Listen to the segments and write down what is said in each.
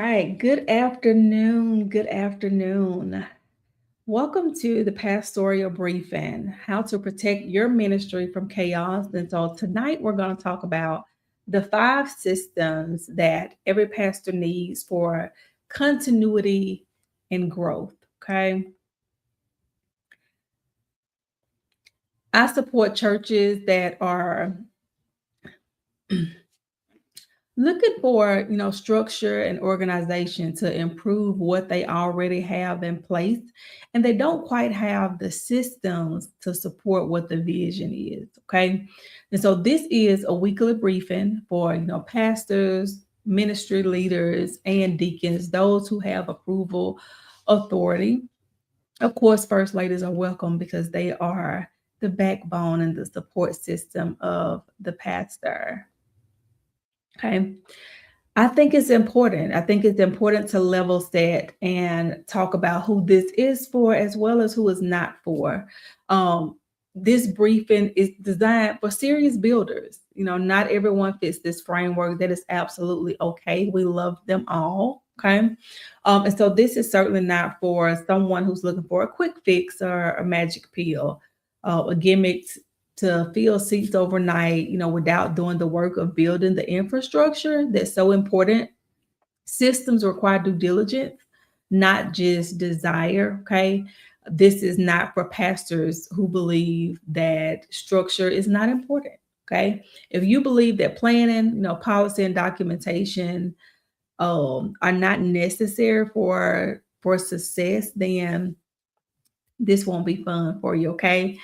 right. Good afternoon. Good afternoon. Welcome to the pastoral briefing, how to protect your ministry from chaos. And so tonight we're going to talk about the five systems that every pastor needs for continuity and growth. Okay. I support churches that are looking for structure and organization to improve what they already have in place, and they don't quite have the systems to support what the vision is. Okay, and so this is a weekly briefing for pastors, ministry leaders, and deacons, those who have approval authority. Of course, first ladies are welcome because they are the backbone and the support system of the pastor. Okay, I think it's important. I think it's important to level set and talk about who this is for as well as who is not for. Um, this briefing is designed for serious builders. Not everyone fits this framework. That is absolutely okay. We love them all. Okay. And so this is certainly not for someone who's looking for a quick fix or a magic pill, a gimmick to fill seats overnight, without doing the work of building the infrastructure that's so important. Systems require due diligence, not just desire. Okay. This is not for pastors who believe that structure is not important. Okay. If you believe that planning, policy and documentation are not necessary for success, then this won't be fun for you. Okay.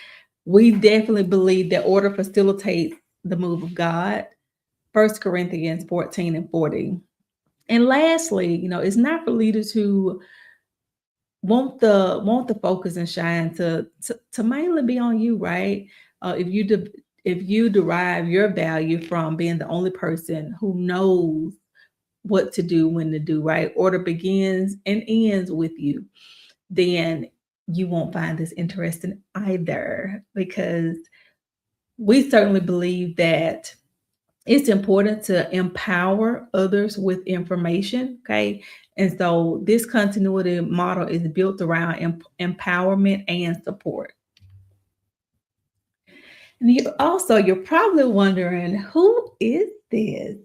We definitely believe that order facilitates the move of God. 1 Corinthians 14 and 40. And lastly, it's not for leaders who want the focus and shine to mainly be on you, right? If you derive your value from being the only person who knows what to do, when to do, right? Order begins and ends with you. Then you won't find this interesting either, because we certainly believe that it's important to empower others with information. Okay. And so this continuity model is built around empowerment and support. And you're probably wondering, who is this?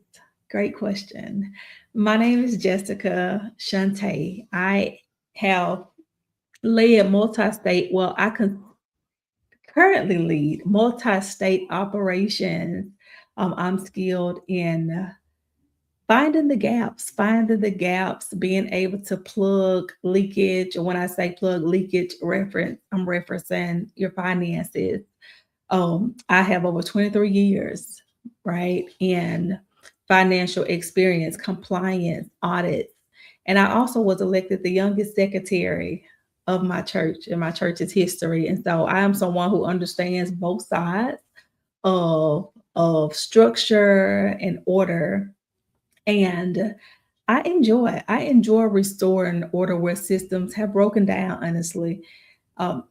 Great question. My name is Jessica Shante. I have led multi-state, well, I can currently lead multi-state operations. I'm skilled in finding the gaps, being able to plug leakage. And when I say plug leakage, I'm referencing your finances. I have over 23 years, right, in financial experience, compliance, audits. And I also was elected the youngest secretary of my church in my church's history. And so I am someone who understands both sides of structure and order. And I enjoy restoring order where systems have broken down, honestly.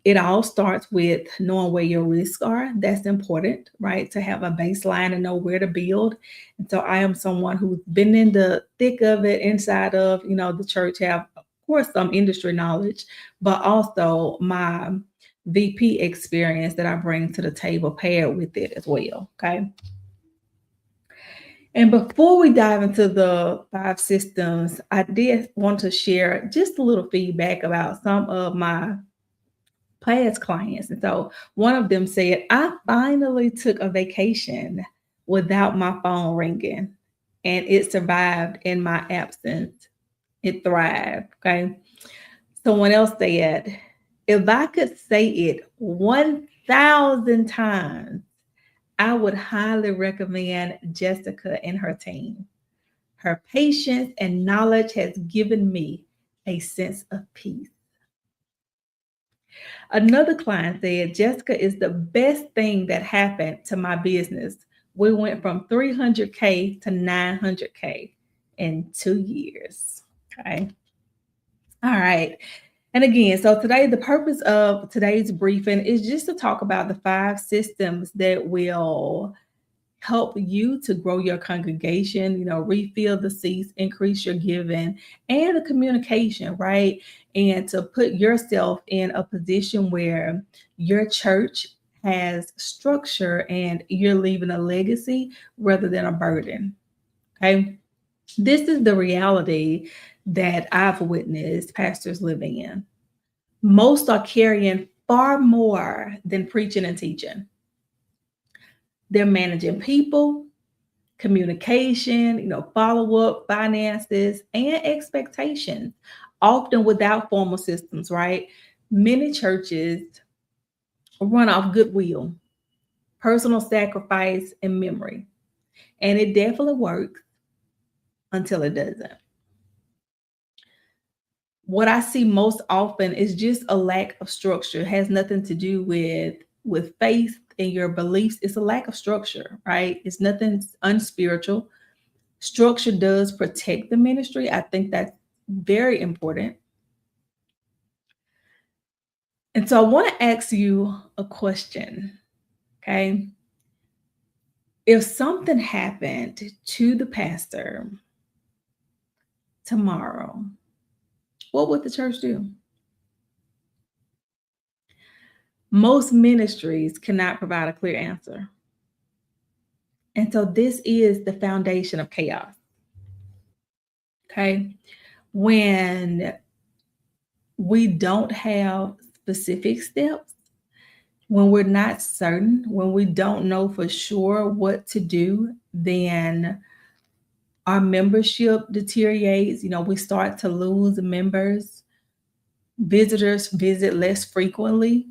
It all starts with knowing where your risks are. That's important, right? To have a baseline and know where to build. And so I am someone who's been in the thick of it, inside of, the church, have, of course, some industry knowledge, but also my VP experience that I bring to the table paired with it as well. Okay. And before we dive into the five systems, I did want to share just a little feedback about some of my past clients. And so one of them said, I finally took a vacation without my phone ringing, and it survived in my absence. It thrived. Okay. Someone else said, if I could say it 1,000 times, I would highly recommend Jessica and her team. Her patience and knowledge has given me a sense of peace. Another client said, Jessica is the best thing that happened to my business. We went from 300K to 900K in 2 years. Okay. All right. And again, so today, the purpose of today's briefing is just to talk about the five systems that will help you to grow your congregation, refill the seats, increase your giving and the communication, right? And to put yourself in a position where your church has structure and you're leaving a legacy rather than a burden. Okay. This is the reality that I've witnessed pastors living in. Most are carrying far more than preaching and teaching. They're managing people, communication, follow up, finances, and expectations, often without formal systems, right? Many churches run off goodwill, personal sacrifice, and memory. And it definitely works until it doesn't. What I see most often is just a lack of structure. It has nothing to do with faith and your beliefs. It's a lack of structure, right? It's nothing unspiritual. Structure does protect the ministry. I think that's very important. And so I want to ask you a question, okay? If something happened to the pastor tomorrow, what would the church do? Most ministries cannot provide a clear answer. And so this is the foundation of chaos, okay? When we don't have specific steps, when we're not certain, when we don't know for sure what to do, then our membership deteriorates. We start to lose members. Visitors visit less frequently.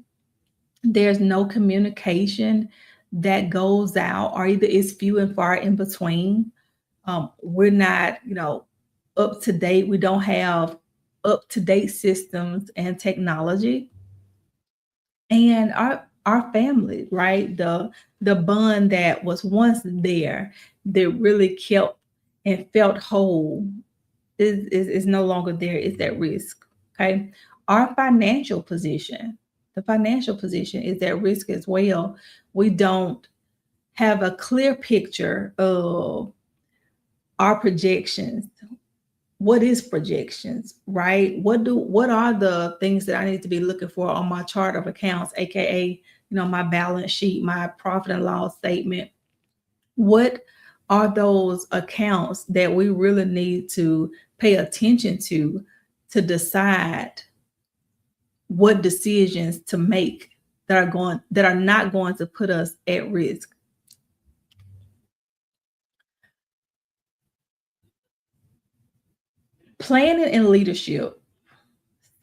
There's no communication that goes out, or either it's few and far in between. We're not, up to date. We don't have up to date systems and technology. And our family, right? The bond that was once there, that really kept and felt whole, is no longer there. It's at risk. Okay. Our financial position, the financial position is at risk as well. We don't have a clear picture of our projections. What is projections, right? What are the things that I need to be looking for on my chart of accounts, aka my balance sheet, my profit and loss statement? What are those accounts that we really need to pay attention to decide what decisions to make that are not going to put us at risk? Planning and leadership,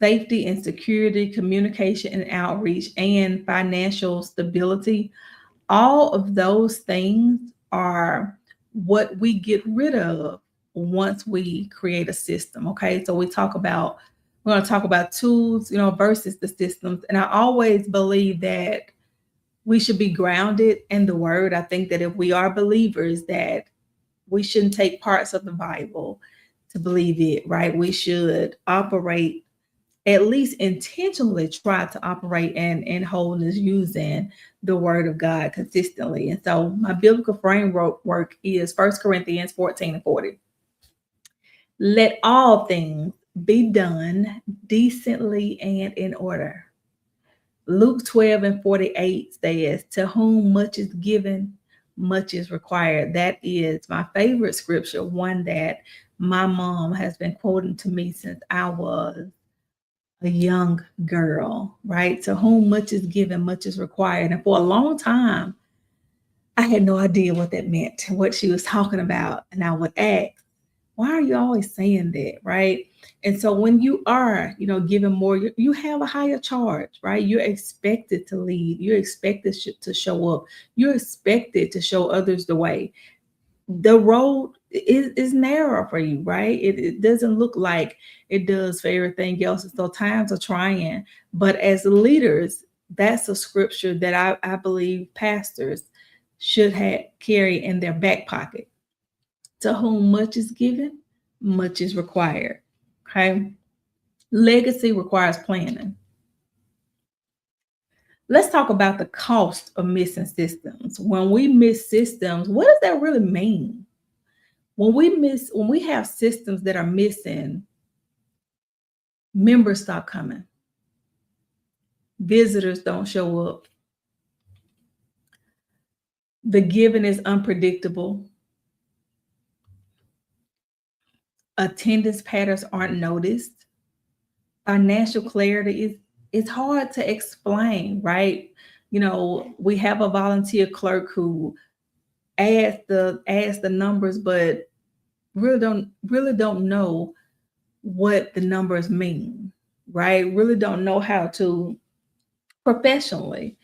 safety and security, communication and outreach, and financial stability, all of those things are what we get rid of once we create a system. Okay. So we're going to talk about tools, versus the systems. And I always believe that we should be grounded in the word. I think that if we are believers, that we shouldn't take parts of the Bible to believe it, right? We should operate, at least intentionally try to operate in wholeness using the word of God consistently. And so my biblical framework is 1 Corinthians 14:40. Let all things be done decently and in order. Luke 12:48 says, to whom much is given, much is required. That is my favorite scripture, one that my mom has been quoting to me since I was a young girl, right? To whom much is given, much is required. And for a long time, I had no idea what that meant, what she was talking about. And I would ask, why are you always saying that, right? And so when you are, giving more, you have a higher charge, right? You're expected to lead. You're expected to show up. You're expected to show others the way. The road is narrow for you, right? It doesn't look like it does for everything else. So times are trying, but as leaders, that's a scripture that I believe pastors should carry in their back pocket. To whom much is given, much is required. Okay. Legacy requires planning. Let's talk about the cost of missing systems. When we miss systems, what does that really mean? When we have systems that are missing, members stop coming, visitors don't show up, the giving is unpredictable, attendance patterns aren't noticed, financial clarity is it's hard to explain, right? We have a volunteer clerk who adds the numbers, but really don't know what the numbers mean, right? Really don't know how to professionally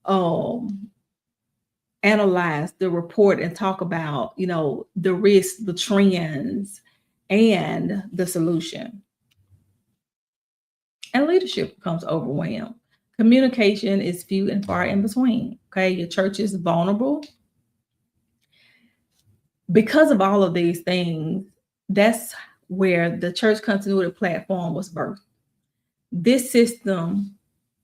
um analyze the report and talk about, the risks, the trends, and the solution. And leadership becomes overwhelmed. Communication is few and far in between. Okay, your church is vulnerable because of all of these things. That's where the church continuity platform was birthed. This system,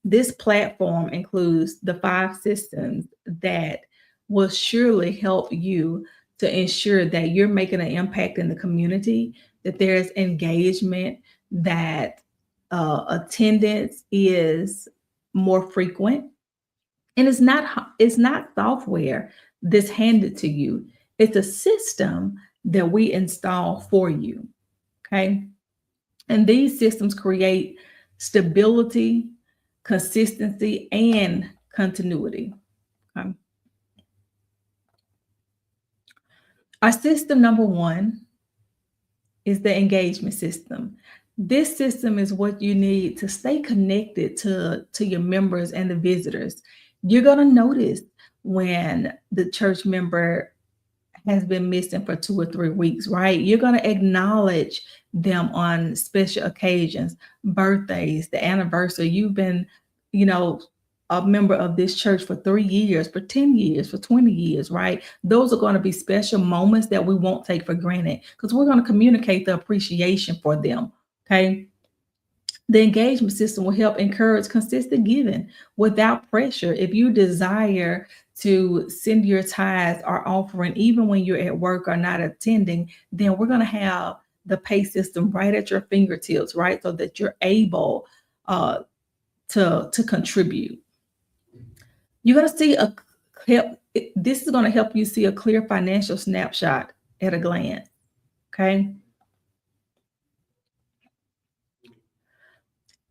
this platform includes the 5 systems that will surely help you to ensure that you're making an impact in the community, that there's engagement, that attendance is more frequent, and it's not software that's handed to you. It's a system that we install for you. Okay. And these systems create stability, consistency, and continuity. Okay. Our system number one is the engagement system. This system is what you need to stay connected to your members and the visitors. You're going to notice when the church member has been missing for 2 or 3 weeks, right? You're going to acknowledge them on special occasions, birthdays, the anniversary. You've been, you know, a member of this church for 3 years, for 10 years, for 20 years, right? Those are going to be special moments that we won't take for granted because we're going to communicate the appreciation for them. Okay. The engagement system will help encourage consistent giving without pressure. If you desire to send your tithes or offering, even when you're at work or not attending, then we're going to have the pay system right at your fingertips, right? So that you're able uh, to contribute. You're going to see this is going to help you see a clear financial snapshot at a glance. Okay.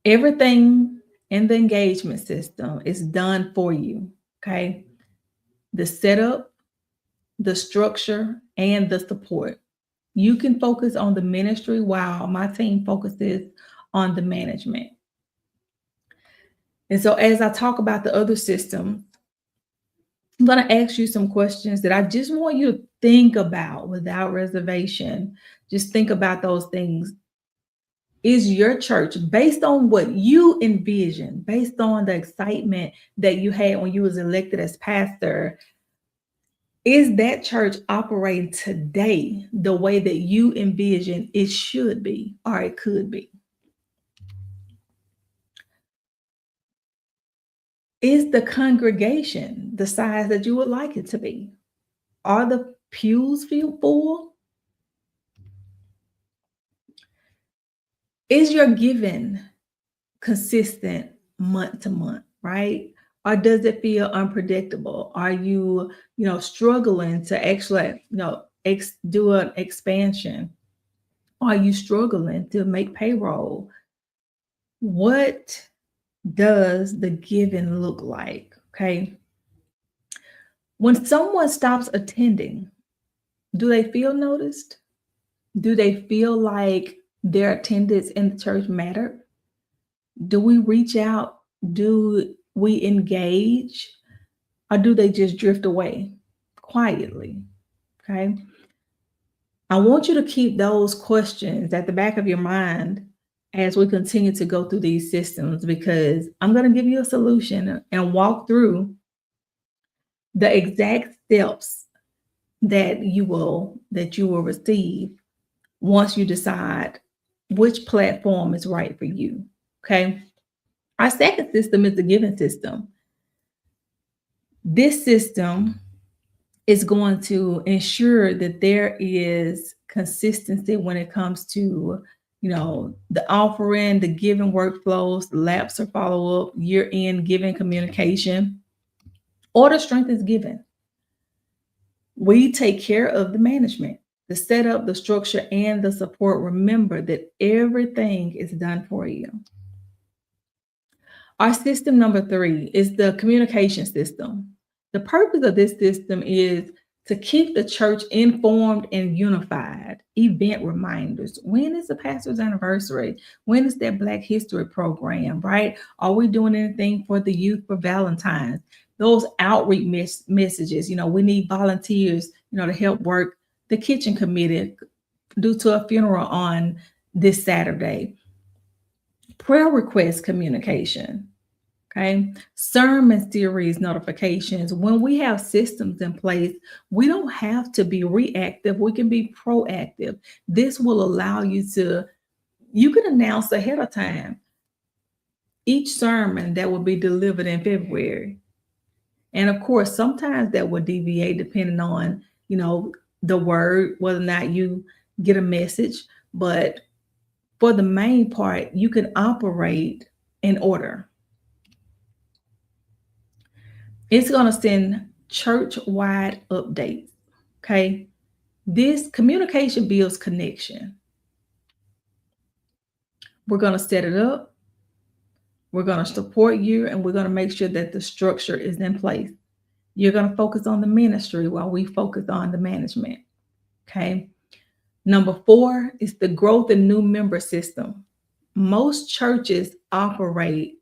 Everything in the engagement system is done for you. Okay. The setup, the structure, and the support. You can focus on the ministry while my team focuses on the management. And so, as I talk about the other system, I'm going to ask you some questions that I just want you to think about without reservation. Just think about those things. Is your church, based on what you envision, based on the excitement that you had when you was elected as pastor, is that church operating today the way that you envision it should be or it could be? Is the congregation the size that you would like it to be? Are the pews feel full? Is your giving consistent month to month, right? Or does it feel unpredictable? Are you, struggling to actually, do an expansion? Are you struggling to make payroll? What does the giving look like? Okay. When someone stops attending, do they feel noticed? Do they feel like their attendance in the church mattered? Do we reach out? Do we engage? Or do they just drift away quietly? Okay. I want you to keep those questions at the back of your mind as we continue to go through these systems because I'm going to give you a solution and walk through the exact steps that you will receive once you decide which platform is right for you. Okay. Our second system is the giving system. This system is going to ensure that there is consistency when it comes to, the offering, the giving workflows, the lapse or follow up, year end giving communication. Order strengthens giving. We take care of the management, the setup, the structure, and the support. Remember that everything is done for you. Our system number 3 is the communication system. The purpose of this system is to keep the church informed and unified. Event reminders. When is the pastor's anniversary? When is their Black History program, right? Are we doing anything for the youth for Valentine's? Those outreach messages, we need volunteers, to help work the kitchen committee due to a funeral on this Saturday. Prayer request communication. Okay. Sermon series notifications. When we have systems in place, we don't have to be reactive. We can be proactive. This will allow you can announce ahead of time each sermon that will be delivered in February. And of course, sometimes that will deviate depending on, the word, whether or not you get a message. But for the main part, you can operate in order. It's going to send church-wide updates. Okay. This communication builds connection. We're going to set it up. We're going to support you, and we're going to make sure that the structure is in place. You're going to focus on the ministry while we focus on the management. Okay. Number 4 is the growth and new member system. Most churches operate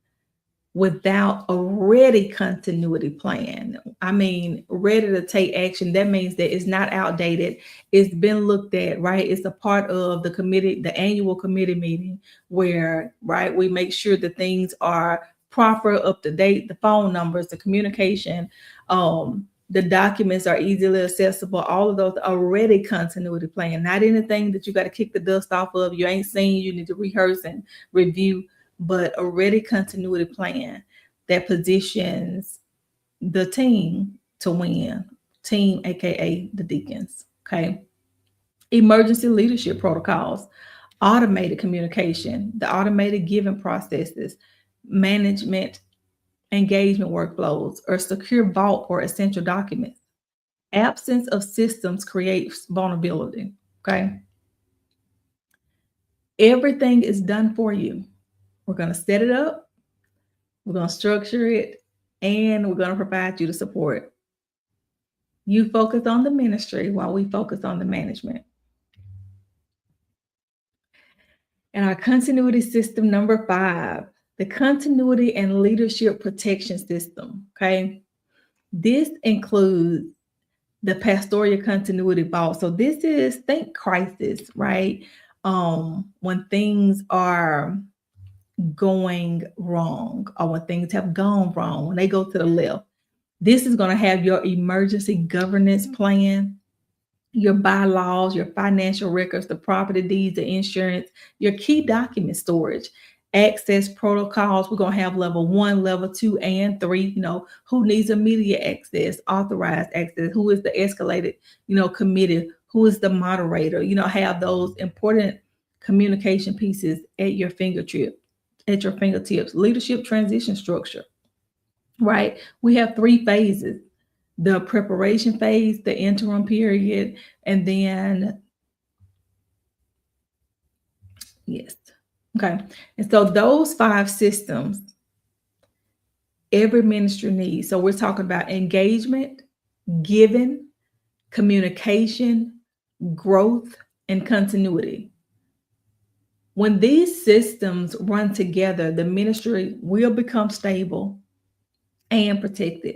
without a ready continuity plan. I mean, ready to take action. That means that it's not outdated. It's been looked at, right? It's a part of the committee, the annual committee meeting where, right, we make sure that things are proper, up to date, the phone numbers, the communication, the documents are easily accessible. All of those are ready continuity plan, not anything that you got to kick the dust off of. You ain't seen, you need to rehearse and review, but a ready continuity plan that positions the team to win. Team, aka the deacons. Okay. Emergency leadership protocols, automated communication, the automated giving processes, management engagement workflows, or secure vault or essential documents. Absence of systems creates vulnerability. Okay. Everything is done for you. We're going to set it up, we're going to structure it, and we're going to provide you the support. You focus on the ministry while we focus on the management. And our continuity system number 5, the continuity and leadership protection system. Okay. This includes the pastoral continuity vault. So this is, think crisis, right? When things are going wrong or when things have gone wrong, when they go to the left, this is going to have your emergency governance plan, your bylaws, your financial records, the property deeds, the insurance, your key document storage, access protocols. We're going to have level 1, level 2, and 3, who needs immediate access, authorized access, who is the escalated, committee, who is the moderator, have those important communication pieces at your fingertips. Leadership transition structure, right? We have 3 phases: the preparation phase, the interim period, and then, yes. Okay. And so those 5 systems, every ministry needs. So we're talking about engagement, giving, communication, growth, and continuity. When these systems run together, the ministry will become stable and protected.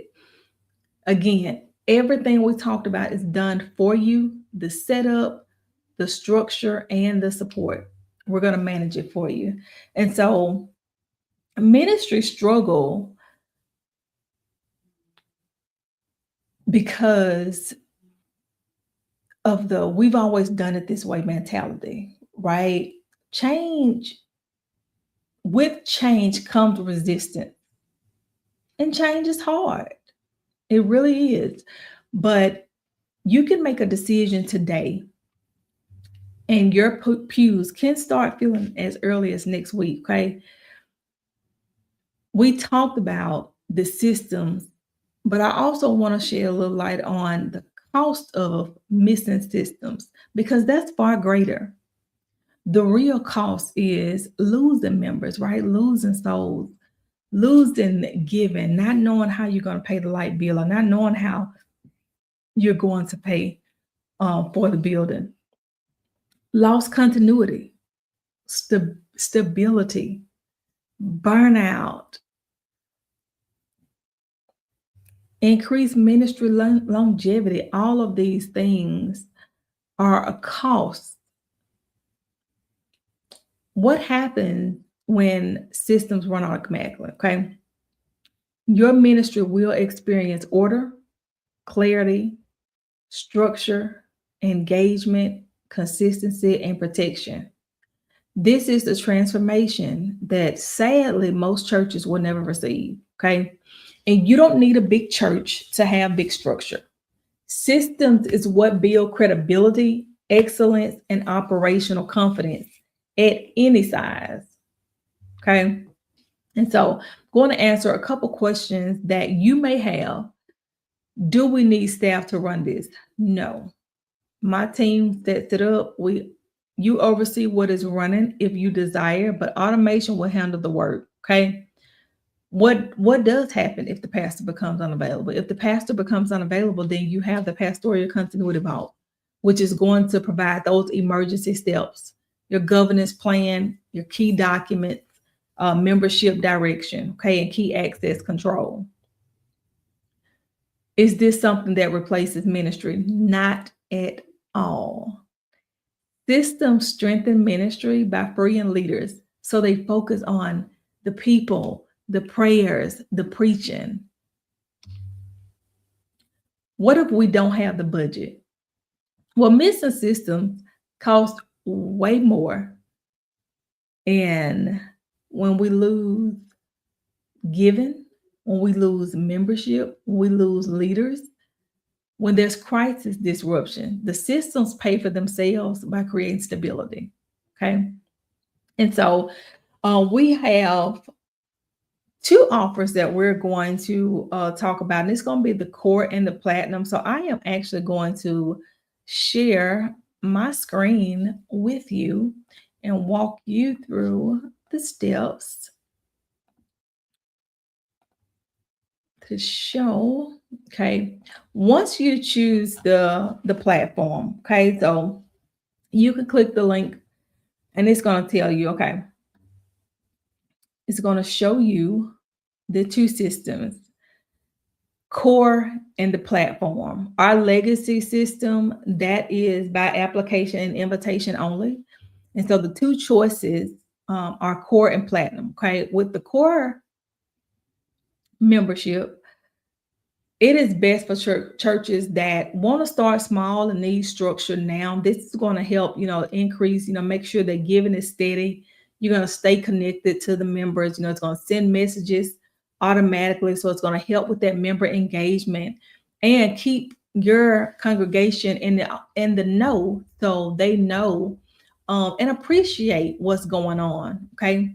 Again, everything we talked about is done for you: the setup, the structure, and the support. We're going to manage it for you. And so ministry struggle because of the we've always done it this way mentality, right? With change comes resistance, and change is hard. It really is. But you can make a decision today, and your pews can start filling as early as next week. Okay. We talked about the systems, but I also want to shed a little light on the cost of missing systems because that's far greater. The real cost is losing members, right? Losing souls, losing giving, not knowing how you're going to pay the light bill, or not knowing how you're going to pay for the building. Lost continuity, stability, burnout, increased ministry longevity. All of these things are a cost. What happens when systems run automatically? Okay. Your ministry will experience order, clarity, structure, engagement, consistency, and protection. This is the transformation that sadly most churches will never receive. Okay. And you don't need a big church to have big structure. Systems is what build credibility, excellence, and operational confidence at any size. Okay. And so I'm going to answer a couple questions that you may have. Do we need staff to run this? No. My team sets it up. You oversee what is running if you desire, but automation will handle the work. Okay. What does happen if the pastor becomes unavailable? If the pastor becomes unavailable, then you have the pastoral continuity vault, which is going to provide those emergency steps, your governance plan, your key documents, membership direction, okay, and key access control. Is this something that replaces ministry? Not at all. Systems strengthen ministry by freeing leaders so they focus on the people, the prayers, the preaching. What if we don't have the budget? Well, missing systems cost way more. And when we lose giving, when we lose membership, when we lose leaders, when there's crisis disruption, the systems pay for themselves by creating stability. Okay. And so we have two offers that we're going to talk about, and it's going to be the core and the platinum. So I am actually going to share my screen with you and walk you through the steps to show. Okay, once you choose the platform, okay, so you can click the link and it's going to tell you, okay, it's going to show you the two systems, core and the platform. Our legacy system, that is by application and invitation only. And so the two choices are core and platinum. Okay, with the core membership, it is best for churches that want to start small and need structure now. This is going to help, increase, make sure that giving is steady. You're going to stay connected to the members. It's going to send messages automatically. So it's going to help with that member engagement and keep your congregation in the know, so they know and appreciate what's going on. Okay.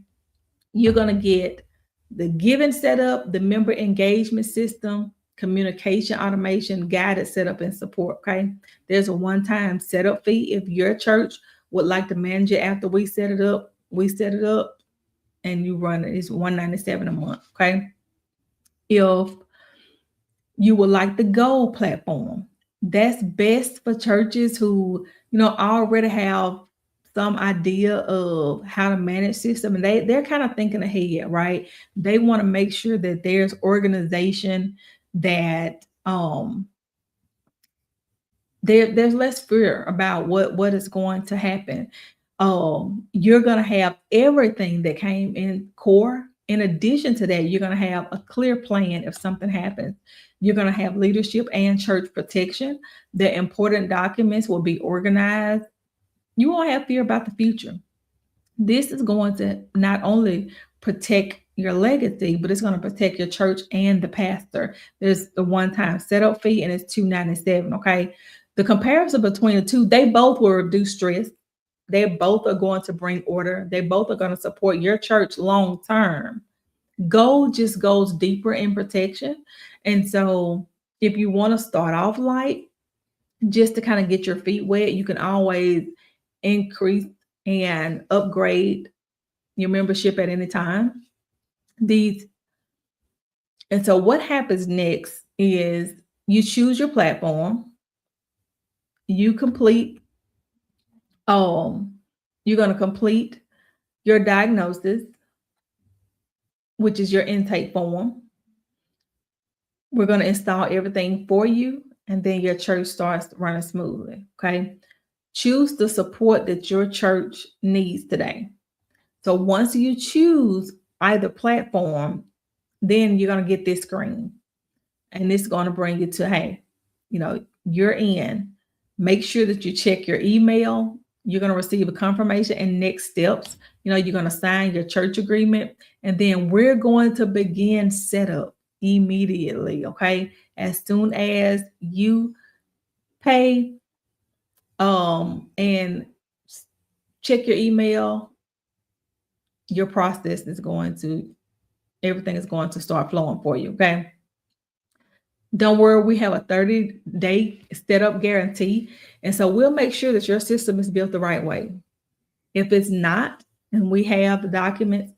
You're going to get the giving setup, the member engagement system, communication automation, guided setup, and support. Okay. There's a one-time setup fee. If your church would like to manage it after we set it up, and you run it. It's $197 a month. Okay. If you would like the gold platform, that's best for churches who, already have some idea of how to manage system, and they're kind of thinking ahead, right? They want to make sure that there's organization, that there's less fear about what is going to happen. You're going to have everything that came in core. In addition to that, you're going to have a clear plan if something happens. You're going to have leadership and church protection. The important documents will be organized. You won't have fear about the future. This is going to not only protect your legacy, but it's going to protect your church and the pastor. There's the one-time setup fee, and it's $297. Okay. The comparison between the two, they both will reduce stress. They both are going to bring order. They both are going to support your church long term. Gold just goes deeper in protection. And so if you want to start off light, just to kind of get your feet wet, you can always increase and upgrade your membership at any time. These and so what happens next is you choose your platform, you complete you're going to complete your diagnosis, which is your intake form. We're going to install everything for you, and then your church starts running smoothly. Okay. Choose the support that your church needs today. So once you choose either platform, then you're going to get this screen, and it's going to bring you to, hey, you're in. Make sure that you check your email. You're going to receive a confirmation and next steps. You're going to sign your church agreement, and then we're going to begin setup immediately. Okay. As soon as you pay and check your email, your process is everything is going to start flowing for you. Okay. Don't worry, we have a 30-day setup guarantee. And so we'll make sure that your system is built the right way. If it's not, and we have the documents,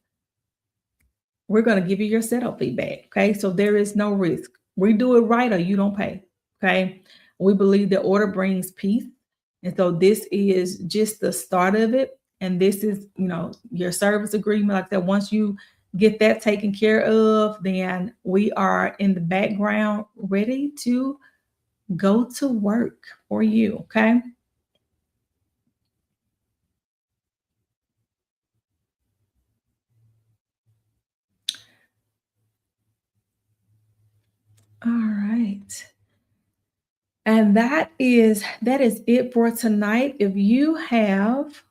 we're going to give you your setup feedback. Okay. So there is no risk. We do it right or you don't pay. Okay. We believe that order brings peace. And so this is just the start of it. And this is, your service agreement. Like that, once you get that taken care of, then we are in the background ready to go to work for you. Okay. All right. And that is it for tonight. If you have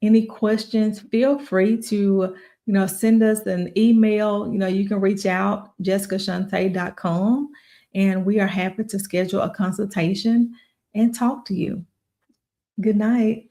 any questions, feel free to, send us an email. You can reach out, jessicashante.com, and we are happy to schedule a consultation and talk to you. Good night.